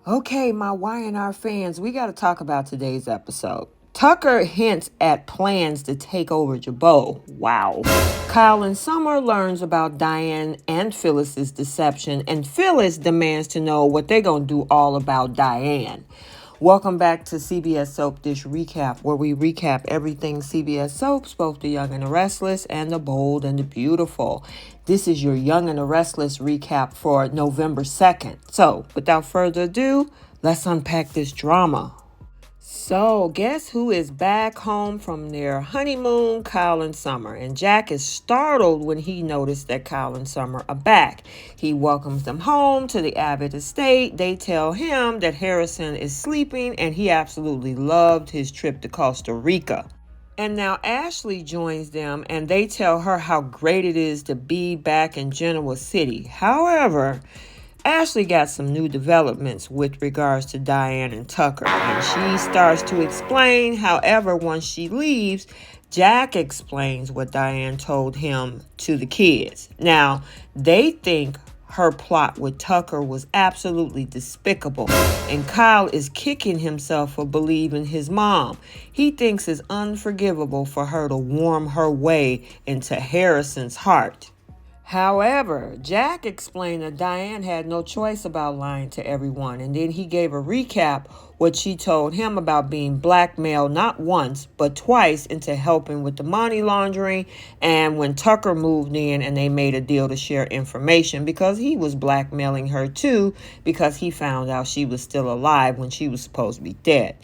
Okay, my Y&R fans, we got to talk about today's episode. Tucker hints at plans to take over Jabot. Wow. Kyle and Summer learns about Diane and Phyllis's deception, and Phyllis demands to know what they're going to do all about Diane. Welcome back to CBS Soap Dish Recap, where we recap everything CBS Soaps, both the Young and the Restless and the Bold and the Beautiful. This is your Young and the Restless recap for November 2nd. So, without further ado, let's unpack this drama. So, guess who is back home from their honeymoon? Kyle and Summer. And Jack is startled when he noticed that Kyle and Summer are back. He welcomes them home to the Abbott estate. They tell him that Harrison is sleeping and he absolutely loved his trip to Costa Rica. And now Ashley joins them and they tell her how great it is to be back in Genoa City. However, Ashley got some new developments with regards to Diane and Tucker, and she starts to explain. However, once she leaves, Jack explains what Diane told him to the kids. Now, they think her plot with Tucker was absolutely despicable, and Kyle is kicking himself for believing his mom. He thinks it's unforgivable for her to warm her way into Harrison's heart. However, Jack explained that Diane had no choice about lying to everyone, and then he gave a recap what she told him about being blackmailed not once but twice into helping with the money laundering, and when Tucker moved in and they made a deal to share information because he was blackmailing her too because he found out she was still alive when she was supposed to be dead.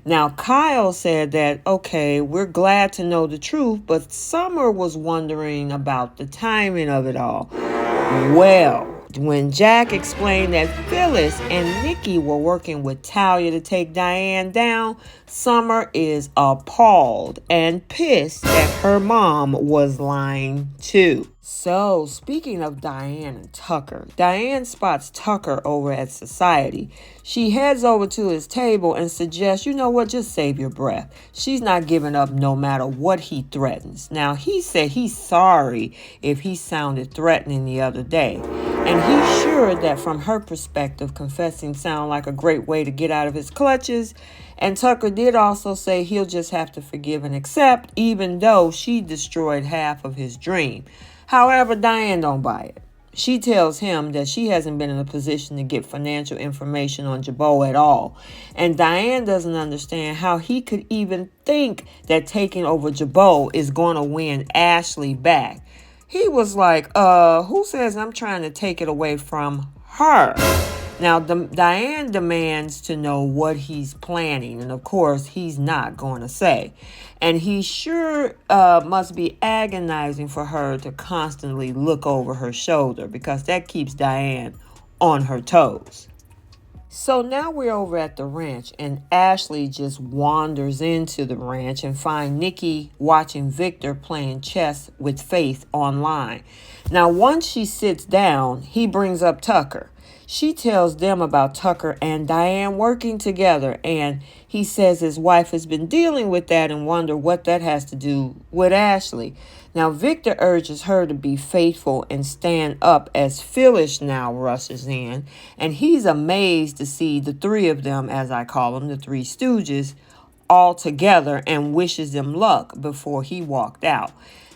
Now, Kyle said that, okay, we're glad to know the truth, but Summer was wondering about the timing of it all. Well, when Jack explained that Phyllis and Nikki were working with Talia to take Diane down, Summer is appalled and pissed that her mom was lying too. So, speaking of Diane and Tucker, Diane spots Tucker over at Society. She heads over to his table and suggests, you know what, just save your breath. She's not giving up no matter what he threatens. Now, he said he's sorry if he sounded threatening the other day. And he's sure that from her perspective, confessing sounds like a great way to get out of his clutches. And Tucker did also say he'll just have to forgive and accept, even though she destroyed half of his dream. However, Diane don't buy it. She tells him that she hasn't been in a position to get financial information on Jabot at all. And Diane doesn't understand how he could even think that taking over Jabot is going to win Ashley back. He was like, who says I'm trying to take it away from her? Now, Diane demands to know what he's planning, and of course, he's not going to say. And he sure must be agonizing for her to constantly look over her shoulder because that keeps Diane on her toes. So now we're over at the ranch, and Ashley just wanders into the ranch and finds Nikki watching Victor playing chess with Faith online. Now, once she sits down, he brings up Tucker. She tells them about Tucker and Diane working together, and he says his wife has been dealing with that and wonder what that has to do with Ashley. Now, Victor urges her to be faithful and stand up as Phyllis now rushes in, and he's amazed to see the three of them, as I call them, the Three Stooges, all together and wishes them luck before he walked out.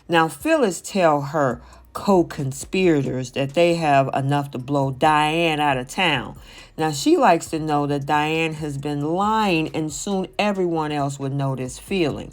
Now, Phyllis tells her co-conspirators that they have enough to blow Diane out of town. Now, she likes to know that Diane has been lying and soon everyone else would know this feeling.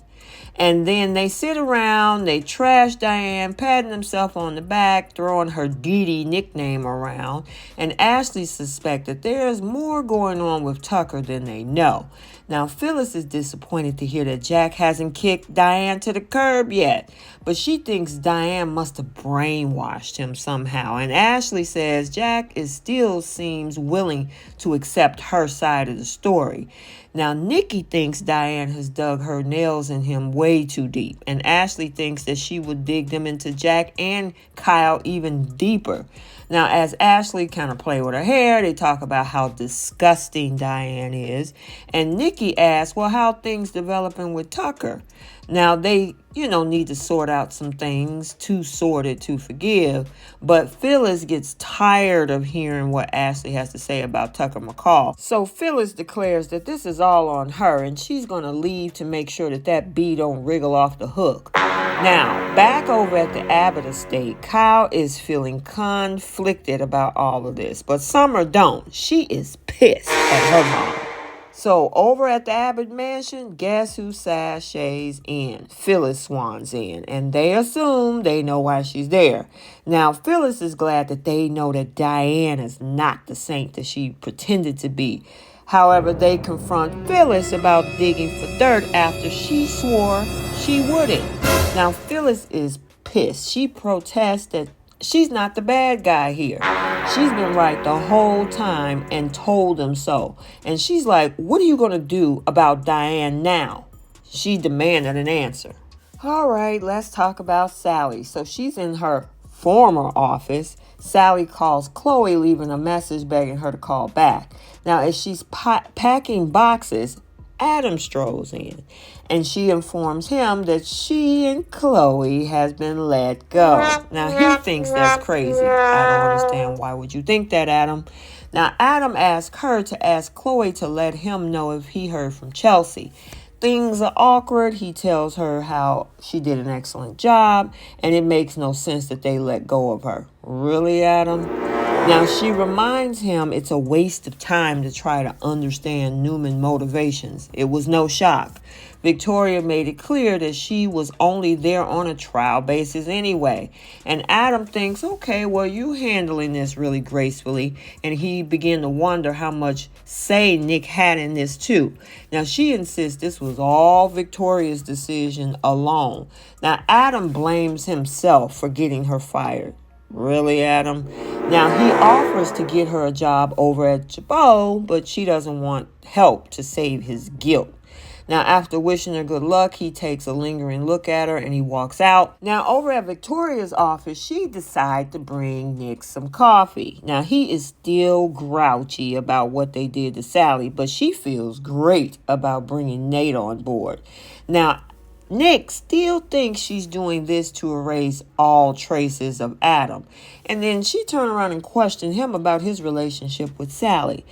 And then they sit around, they trash Diane, patting themselves on the back, throwing her Dee Dee nickname around. And Ashley suspects that there's more going on with Tucker than they know. Now, Phyllis is disappointed to hear that Jack hasn't kicked Diane to the curb yet. But she thinks Diane must have brainwashed him somehow. And Ashley says Jack still seems willing to accept her side of the story. Now, Nikki thinks Diane has dug her nails in him way too deep. And Ashley thinks that she would dig them into Jack and Kyle even deeper. Now, as Ashley kind of play with her hair, they talk about how disgusting Diane is. And Nikki asks, well, how things developing with Tucker? Now, they, need to sort out some things, too sorted to forgive. But Phyllis gets tired of hearing what Ashley has to say about Tucker McCall. So Phyllis declares that this is all on her, and she's going to leave to make sure that bee don't wriggle off the hook. Now, back over at the Abbott estate, Kyle is feeling conflicted about all of this, but Summer don't. She is pissed at her mom. So over at the Abbott mansion, guess who sashays in? Phyllis swans in, and they assume they know why she's there. Now, Phyllis is glad that they know that Diane is not the saint that she pretended to be. However, they confront Phyllis about digging for dirt after she swore she wouldn't. Now, Phyllis is pissed. She protests that she's not the bad guy here. She's been right the whole time and told them so. And she's like, what are you going to do about Diane now? She demanded an answer. All right, let's talk about Sally. So she's in her former office. Sally calls Chloe, leaving a message begging her to call back. Now, as she's packing boxes, Adam strolls in, and she informs him that she and Chloe has been let go. Now, he thinks that's crazy. I don't understand. Why would you think that, Adam? Now, Adam asks her to ask Chloe to let him know if he heard from Chelsea. Things are awkward. He tells her how she did an excellent job, and it makes no sense that they let go of her. Really, Adam? Now, she reminds him it's a waste of time to try to understand Newman's motivations. It was no shock. Victoria made it clear that she was only there on a trial basis anyway. And Adam thinks, okay, well, you handling this really gracefully. And he began to wonder how much say Nick had in this too. Now, she insists this was all Victoria's decision alone. Now, Adam blames himself for getting her fired. Really, Adam? Now, he offers to get her a job over at Jabot, but she doesn't want help to save his guilt. Now, after wishing her good luck, he takes a lingering look at her and he walks out. Now, over at Victoria's office, she decides to bring Nick some coffee. Now, he is still grouchy about what they did to Sally, but she feels great about bringing Nate on board. Now, Nick still thinks she's doing this to erase all traces of Adam. And then she turned around and questioned him about his relationship with Sally.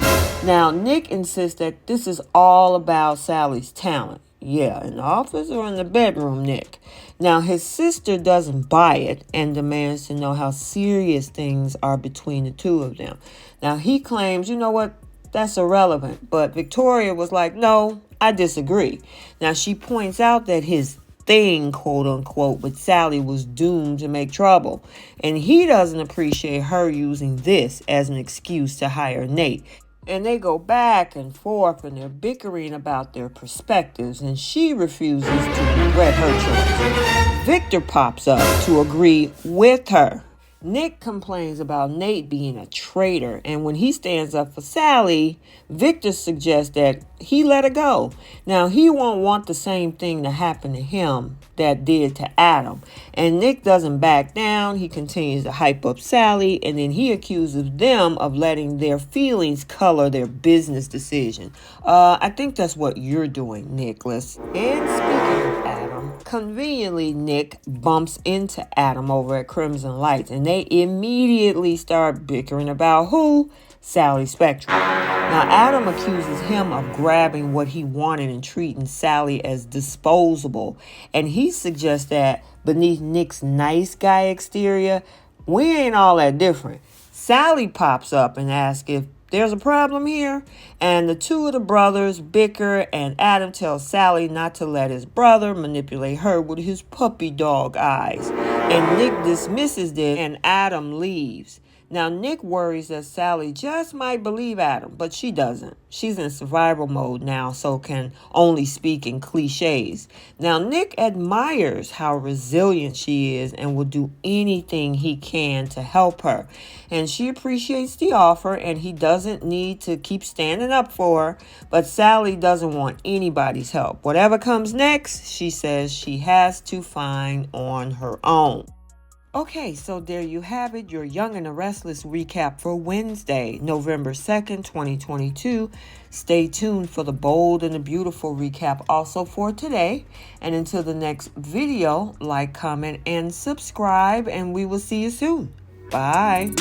Now, Nick insists that this is all about Sally's talent. Yeah, in the office or in the bedroom, Nick? Now, his sister doesn't buy it and demands to know how serious things are between the two of them. Now, he claims, you know what, that's irrelevant. But Victoria was like, no, I disagree. Now, she points out that his thing, quote unquote, with Sally was doomed to make trouble. And he doesn't appreciate her using this as an excuse to hire Nate. And they go back and forth and they're bickering about their perspectives. And she refuses to regret her choice. Victor pops up to agree with her. Nick complains about Nate being a traitor, and when he stands up for Sally, Victor suggests that he let her go. Now, he won't want the same thing to happen to him that did to Adam, and Nick doesn't back down. He continues to hype up Sally, and then he accuses them of letting their feelings color their business decision. I think that's what you're doing, Nicholas. And speaking of Adam, conveniently, Nick bumps into Adam over at Crimson Lights, and they immediately start bickering about who? Sally Spectrum. Now, Adam accuses him of grabbing what he wanted and treating Sally as disposable, and he suggests that beneath Nick's nice guy exterior, we ain't all that different. Sally pops up and asks if there's a problem here, and the two of the brothers bicker, and Adam tells Sally not to let his brother manipulate her with his puppy dog eyes. And Nick dismisses this, and Adam leaves. Now, Nick worries that Sally just might believe Adam, but she doesn't. She's in survival mode now, so can only speak in cliches. Now, Nick admires how resilient she is and will do anything he can to help her. And she appreciates the offer, and he doesn't need to keep standing up for her. But Sally doesn't want anybody's help. Whatever comes next, she says she has to find on her own. Okay, so there you have it, your Young and the Restless recap for Wednesday, November 2nd, 2022. Stay tuned for the bold and the beautiful recap also for today. And until the next video, like, comment, and subscribe, and we will see you soon. Bye.